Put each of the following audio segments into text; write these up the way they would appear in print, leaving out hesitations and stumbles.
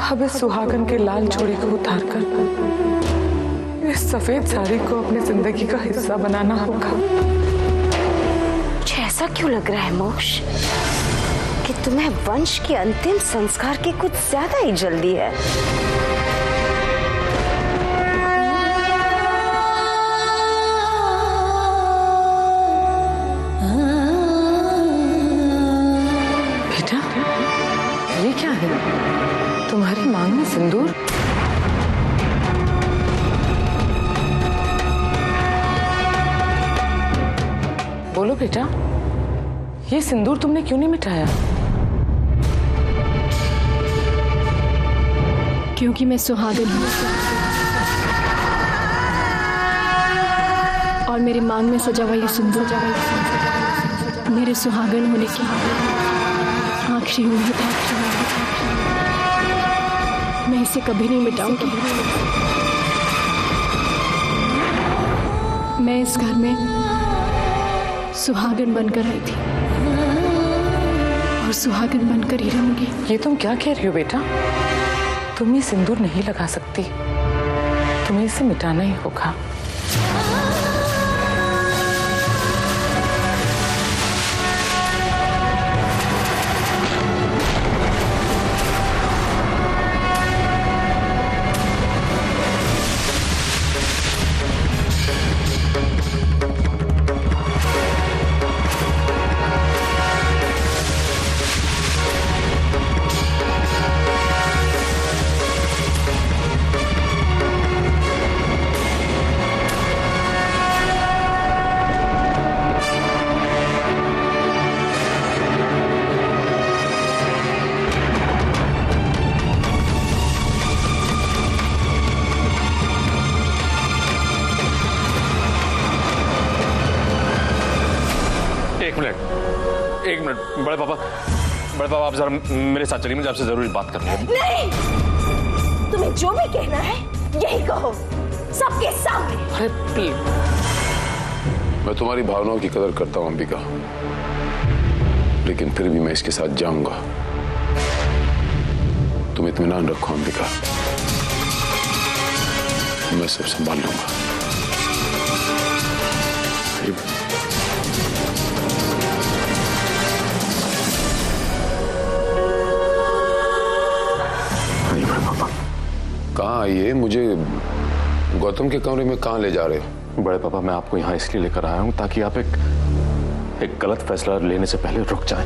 अब इस सुहागन के लाल चूड़ी को उतारकर इस सफेद साड़ी को अपनी जिंदगी का हिस्सा बनाना होगा। मुझे ऐसा क्यों लग रहा है मोक्ष कि तुम्हें वंश के अंतिम संस्कार की कुछ ज्यादा ही जल्दी है। बेटा, ये क्या है? तुम्हारी मांग में सिंदूर? बोलो बेटा, ये सिंदूर तुमने क्यों नहीं मिटाया? क्योंकि मैं सुहागन हूँ और मेरी मांग में सजा हुआ ये सिंदूर मेरे सुहागन होने की आखिरी उम्मीद है। मैं इसे कभी नहीं मिटाऊंगी। मैं इस घर में सुहागन बनकर आई थी और सुहागन बनकर ही रहूंगी। ये तुम क्या कह रही हो बेटा? तुम ये सिंदूर नहीं लगा सकती, तुम्हें इसे मिटाना ही होगा। एक मिनट बड़े पापा आप जरा मेरे साथ चलिए, मुझे आपसे जरूरी बात करनी है। नहीं, तुम्हें जो भी कहना है यही कहो, सबके सामने। अरे प्लीज। मैं तुम्हारी भावनाओं की कदर करता हूं अंबिका, लेकिन फिर भी मैं इसके साथ जाऊंगा। तुम इत्मीनान रखो अंबिका, मैं सब संभाल लूंगा। कहाँ आइए, मुझे गौतम के कमरे में कहाँ ले जा रहे हो? बड़े पापा मैं आपको यहाँ इसलिए लेकर आया हूँ ताकि आप एक गलत फैसला लेने से पहले रुक जाएं।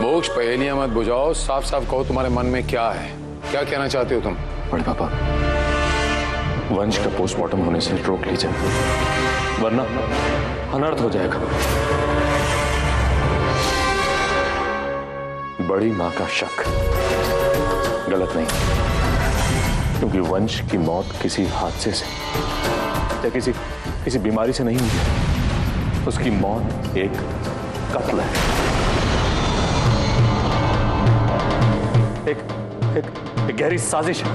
मोक्ष, पहेलियां मत बुझाओ, साफ साफ कहो तुम्हारे मन में क्या है, क्या कहना चाहते हो तुम? बड़े पापा, वंश का पोस्टमार्टम होने से रोक लीजिए, वरना अनर्थ हो जाएगा। बड़ी माँ का शक गलत नहीं, क्योंकि वंश की मौत किसी हादसे से या किसी बीमारी से नहीं हुई। उसकी मौत एक कत्ल है, एक गहरी साजिश है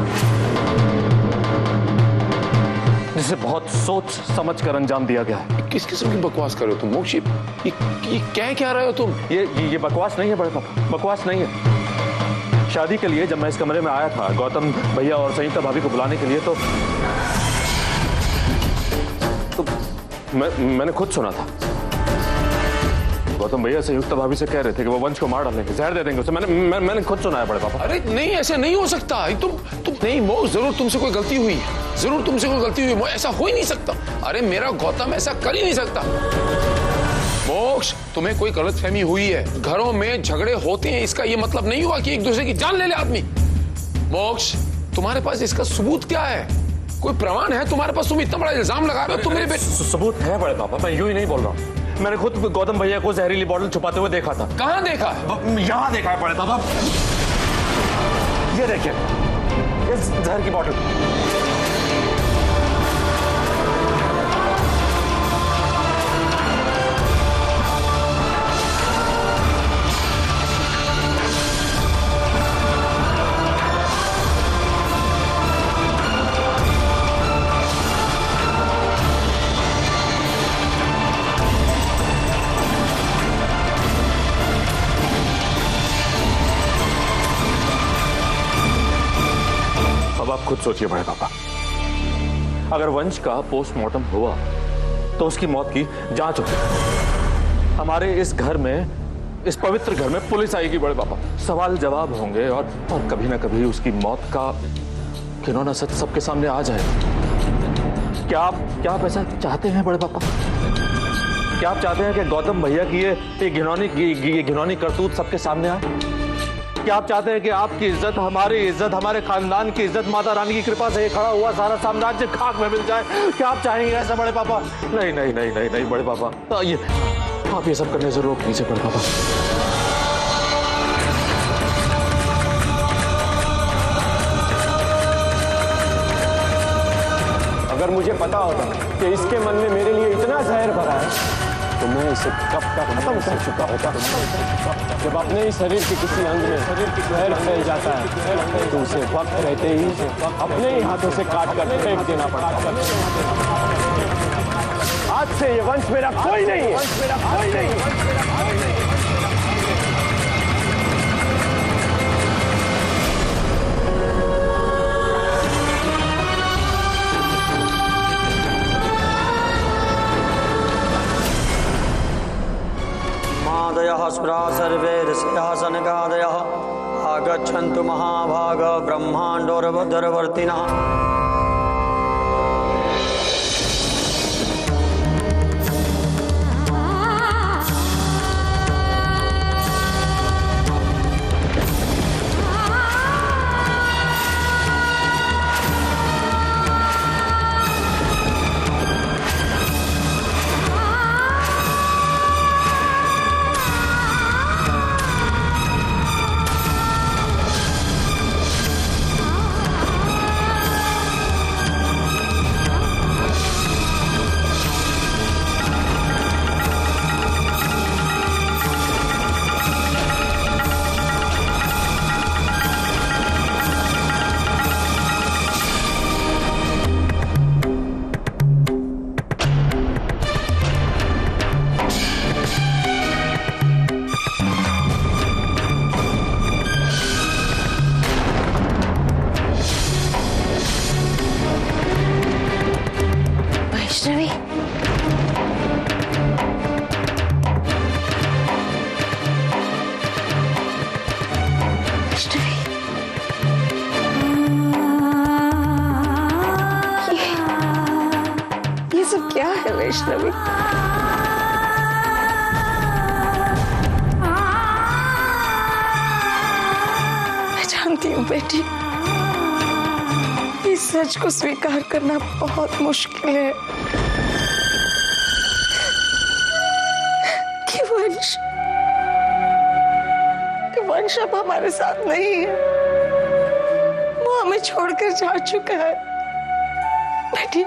जिसे बहुत सोच समझ कर अंजाम दिया गया है। किस किस्म की बकवास कर रहे हो तुम मोक्ष? ये क्या रहे हो तुम? ये बकवास नहीं है बड़े पापा, बकवास नहीं है। शादी के लिए जब मैं इस कमरे में आया था गौतम भैया और संयुक्ता भाभी को बुलाने के लिए, तो मैंने खुद सुना था। गौतम भैया संयुक्ता भाभी से कह रहे थे कि वो वंश को मार डालेंगे, जहर दे देंगे उसे। मैंने खुद सुना है बड़े पापा। अरे नहीं, ऐसे नहीं हो सकता। तुम नहीं मोक्ष, जरूर तुमसे कोई गलती हुई है, जरूर तुमसे कोई गलती हुई है। ऐसा हो ही नहीं सकता। अरे मेरा गौतम ऐसा कर ही नहीं सकता। मोक्ष, तुम्हें कोई गलतफहमी हुई है। घरों में झगड़े होते हैं, इसका ये मतलब नहीं हुआ कि एक दूसरे की जान ले ले आदमी। मोक्ष, तुम्हारे पास इसका सबूत क्या है? कोई प्रमाण है तुम्हारे पास? तुम इतना बड़ा इल्जाम लगा रहे हो। तुम मेरे बेटे। सबूत है बड़े पापा, मैं यूं ही नहीं बोल रहा हूँ। मैंने खुद गौतम भैया को जहरीली बोतल छुपाते हुए देखा था। कहाँ देखा? यहाँ देखा है बड़े पापा। ये देखिए, इस जहर की बोतल। अब आप खुद सोचिए बड़े पापा, अगर वंश का पोस्टमार्टम हुआ तो उसकी मौत की जांच होगी। हमारे इस घर में, इस पवित्र घर में पुलिस आएगी बड़े पापा, सवाल जवाब होंगे और कभी ना कभी उसकी मौत का घिनौना सच सबके सामने आ जाएगा। क्या आप ऐसा चाहते हैं बड़े पापा? क्या आप चाहते हैं कि गौतम भैया की ये घिनौनी करतूत सबके सामने आए? क्या आप चाहते हैं कि आपकी इज्जत, हमारी इज्जत, हमारे खानदान की इज्जत, माता रानी की कृपा से खड़ा हुआ सारा साम्राज्य खाक में मिल जाए? क्या आप चाहेंगे ऐसा बड़े पापा? नहीं नहीं नहीं नहीं नहीं बड़े पापा, आप ये सब करने से रोक लीजिए बड़े पापा। अगर मुझे पता होता कि इसके मन में मेरे लिए इतना जहर भरा है तो मैं इसे कब तक खत्म कर चुका होता। जब अपने ही शरीर के किसी अंग में जहर फैल जाता है तो उसे वक्त रहते ही अपने ही हाथों से काट कर फेंक देना पड़ता है। आज से ये वंश मेरा कोई नहीं है, मेरा कोई नहीं है। स्प्रा सर्वे ऋषयः सनकादयः आगच्छन्तु महाभाग ब्रह्माण्डोरवधरवर्तिनः। ये सब क्या है वैष्णवी? मैं जानती हूँ बेटी, इस सच को स्वीकार करना बहुत मुश्किल है कि वंश अब हमारे साथ नहीं है। वो हमें छोड़कर जा चुका है। बेटी,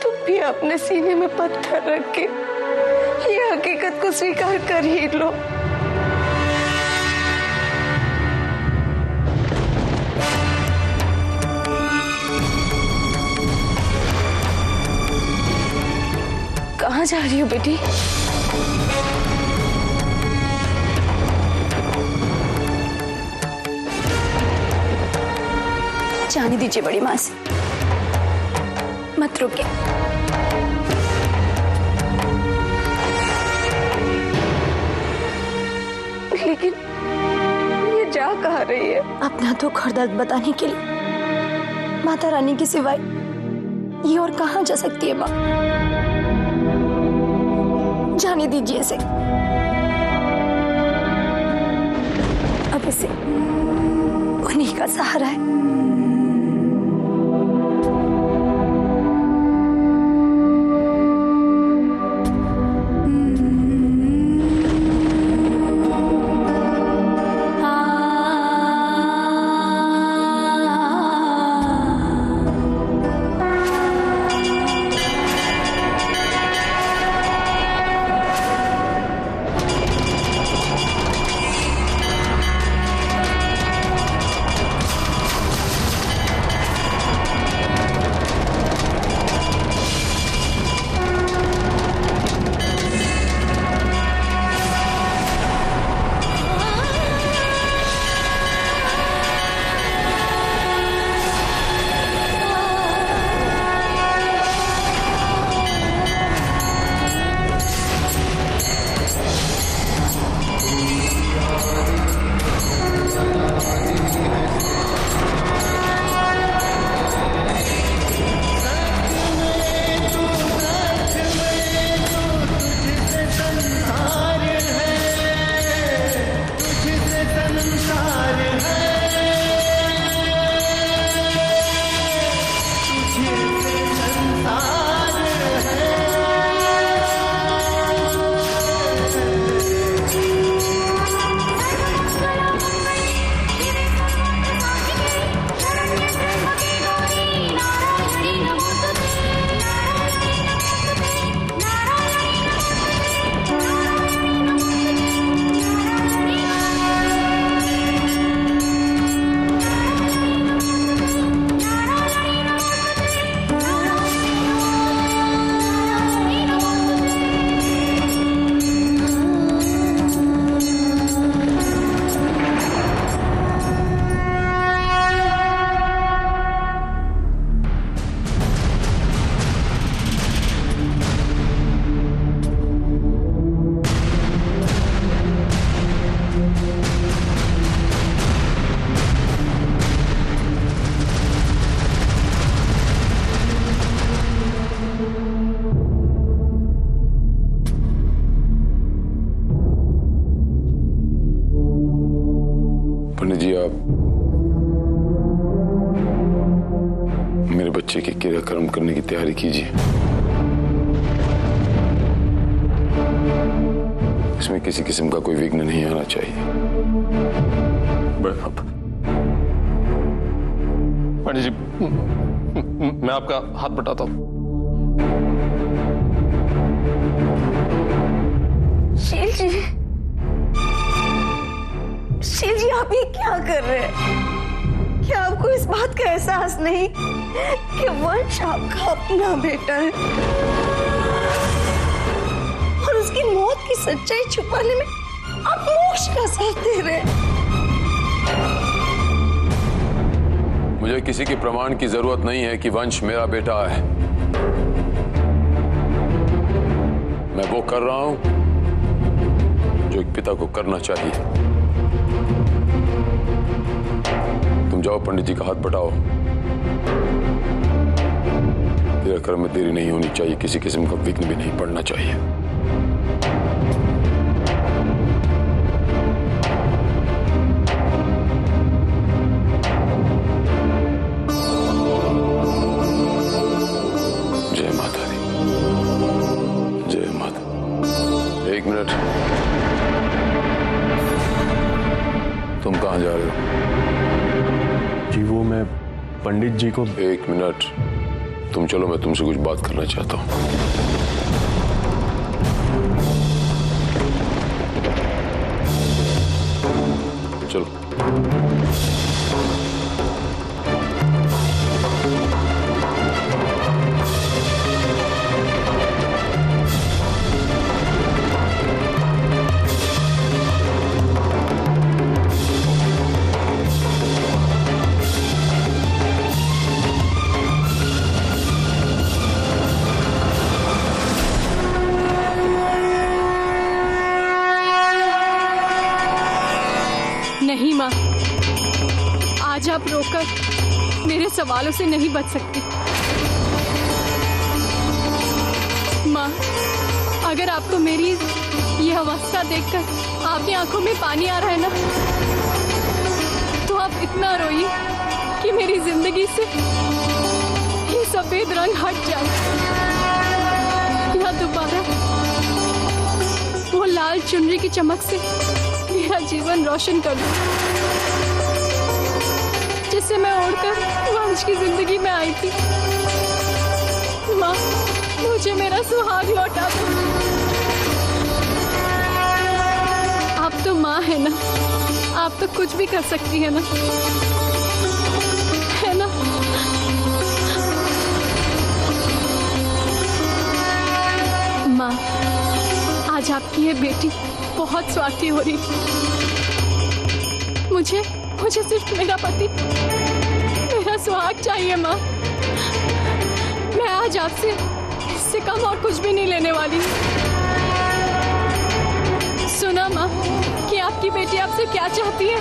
तुम भी अपने सीने में पत्थर रख के ये हकीकत को स्वीकार कर ही लो। कहाँ जा रही हो बेटी? जाने दीजिए बड़ी माँ से, मत रुके। लेकिन ये जा कहाँ रही है? अपना दुख और दर्द बताने के लिए माता रानी के सिवाय ये और कहाँ जा सकती है माँ? जाने दीजिए इसे। अब इसे उन्हीं का सहारा है। बच्चे के क्रियाक्रम करने की तैयारी कीजिए। इसमें किसी किस्म का कोई विघ्न नहीं आना चाहिए। पंडित जी, मैं आपका हाथ बटाता हूं। शील जी, शील जी, आप ये क्या कर रहे हैं? क्या आपको इस बात का एहसास नहीं कि वंश आपका अपना बेटा है और उसकी मौत की सच्चाई छुपाने में आप मोक्ष का साथ दे रहे हैं? मुझे किसी के प्रमाण की जरूरत नहीं है कि वंश मेरा बेटा है। मैं वो कर रहा हूं जो एक पिता को करना चाहिए। तुम जाओ, पंडित जी का हाथ बटाओ। क्रियाक्रम में देरी नहीं होनी चाहिए, किसी किस्म का विघ्न भी नहीं पड़ना चाहिए। जय माता दी, जय माता। एक मिनट, तुम कहां जा रहे हो? जी वो मैं पंडित जी को। एक मिनट, तुम चलो, मैं तुमसे कुछ बात करना चाहता हूं। चलो। नहीं माँ, आज आप रोकर मेरे सवालों से नहीं बच सकती। माँ, अगर आपको मेरी ये अवस्था देखकर आपकी आंखों में पानी आ रहा है ना, तो आप इतना रोइए कि मेरी जिंदगी से ये सफेद रंग हट जाए या दोबारा वो लाल चुनरी की चमक से मेरा जीवन रोशन कर दूं, जिससे मैं ओढ़कर वंश की जिंदगी में आई थी। माँ, मुझे मेरा सुहाग लौटा दो। आप तो माँ है ना, आप तो कुछ भी कर सकती है ना, है ना? माँ, आज आपकी ये बेटी बहुत स्वार्थी हो रही थी। मुझे सिर्फ मेरा पति, मेरा सुहाग चाहिए माँ। मैं आज आपसे इससे कम और कुछ भी नहीं लेने वाली। सुना माँ कि आपकी बेटी आपसे क्या चाहती है?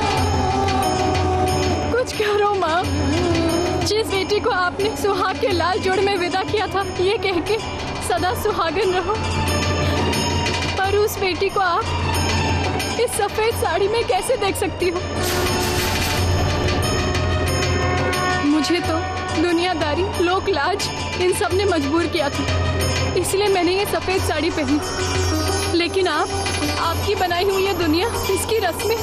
कुछ करो माँ। जिस बेटी को आपने सुहाग के लाल जोड़ में विदा किया था, ये कह के सदा सुहागन रहो, पर उस बेटी को आप इस सफेद साड़ी में कैसे देख सकती हो? मुझे तो दुनियादारी, लोक लाज, इन सब ने मजबूर किया था, इसलिए मैंने ये सफेद साड़ी पहनी। लेकिन आपकी बनाई हुई ये दुनिया, इसकी रस्में,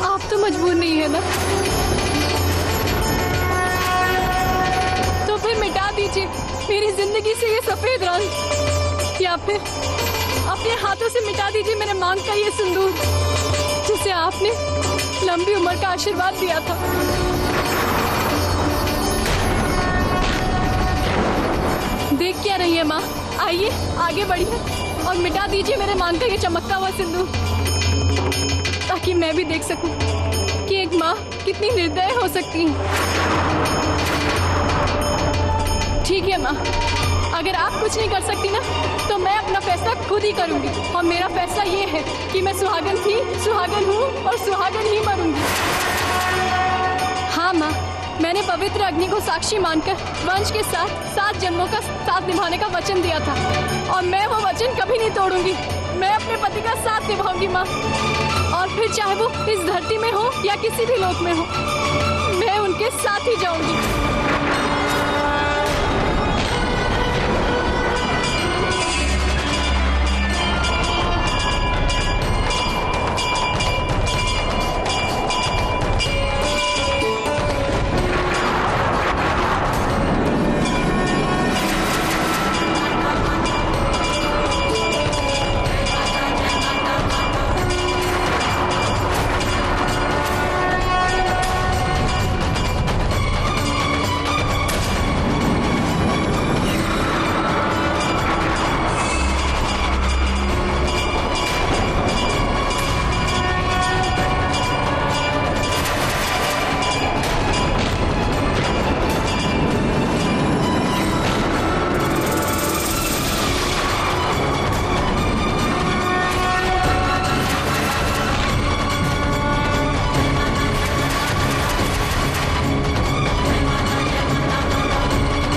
आप तो मजबूर नहीं है ना? तो फिर मिटा दीजिए मेरी जिंदगी से ये सफेद रंग, या फिर अपने हाथों से मिटा दीजिए मेरे मांग का ये सिंदूर, जिसे आपने लंबी उम्र का आशीर्वाद दिया था। देख क्या रही है माँ? आइए आगे बढ़िए और मिटा दीजिए मेरे मांग का ये चमकता हुआ सिंदूर, ताकि मैं भी देख सकूं कि एक माँ कितनी निर्दय हो सकती है। ठीक है माँ, अगर आप कुछ नहीं कर सकती ना, तो मैं अपना फैसला खुद ही करूंगी, और मेरा फैसला ये है कि मैं सुहागन थी, सुहागन हूँ और सुहागन ही मरूंगी। हाँ माँ, मैंने पवित्र अग्नि को साक्षी मानकर वंश के साथ 7 जन्मों का साथ निभाने का वचन दिया था, और मैं वो वचन कभी नहीं तोड़ूंगी। मैं अपने पति का साथ निभाऊंगी माँ, और फिर चाहे वो इस धरती में हो या किसी भी लोक में हो, मैं उनके साथ ही जाऊंगी।